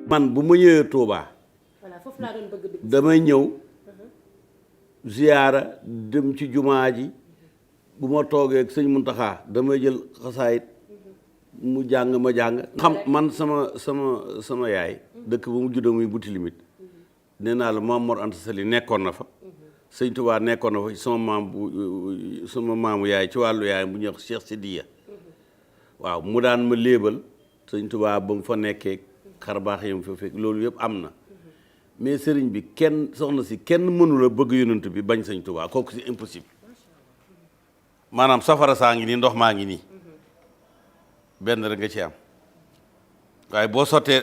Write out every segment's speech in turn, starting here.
man bu ma ñëwee Touba voilà foofu laa doon bëgg dugg. damay ñëw ziyaara dem ci jumaa ji bu ma toogee ak sëñ Muntaxa damay jël xasaayit mu jàng ma jàng xam man sama yaay dëkk ba mu juddoo muy buti limite nee naa la Maam Mor Anta Sali nekkoon na fa sëñ Touba nekkoon na fa sama maamu yaay ci wàllu yaay bu ñuy wax Cheikh Sidiya waaw mu daan ma léebal sëñ Touba ba mu fa nekkee xarbaax yi mu fa fekk loolu yëpp am na mais sëriñ bi kenn soxna si kenn mënula bëgg yonent bi bañ sëñ Touba kooku c'est impossible maanaam safara saa ngi nii ndox maa ngi nii benn rek nga ci am waaye boo sottee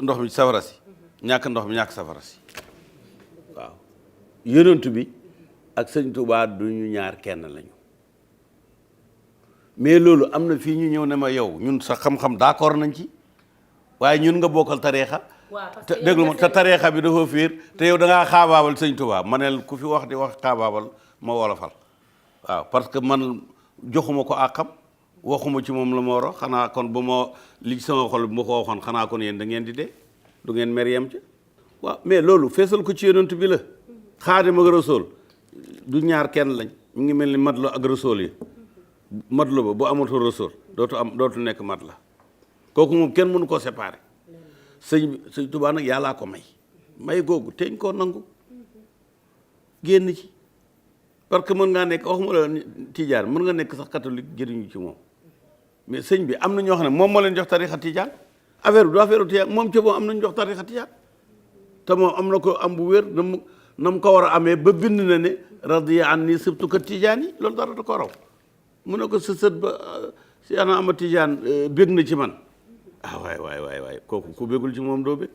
ndox mi safara si ñàkk ndox mi ñàkk safara si waaw yonent bi ak sëñ Touba du ñu ñaar kenn lañu mais loolu am na fii ñu ñëw ne ma yow ñun sa xam-xam d'accord nañ ci waaye ñun nga bokkal tariixa te déglu ma te tariixa bi dafa fiir te yow da ngaa xaabaabal sëñ Touba ma ne ku fi wax di wax xaabaabal ma wolofal waaw parce que man joxuma ko àqam waxuma ci moom la ma war a xanaa kon ba ma li sama xol bu ma ko waxoon xanaa kon yéen da ngeen di dee du ngeen mer yem ci waaw mais loolu feesal ko ci yonent bi la Xaadim ak Rasuul du ñaar kenn lañ mu ngi mel ni mat la ak Rasuul yi mat la ba bu amatul Rasuul dootu nekk mat la kooku moom kenn mënu koo séparer sëñ Touba nag yàllaa ko may googu teñ koo nangu génn ci parce que mën ngaa nekk waxuma la tijaan mën nga nekk sax catholique jëriñu ci moom mais sëñ bi am na ñoo xam ne moom moo leen jox tarixa tijaan affaire bi du affaire tijaan moom ci moom am nañu jox tarixa tijaan te moom am na ko am bu wér na mu ko war a amee ba bind na ne radiya an nii sëbtu ko tijaan yi loolu dara da ko raw mu ne ko sa sët ba si ana ama tijaan bég na ci man ah waay kooku ku bégul ci moom doo bég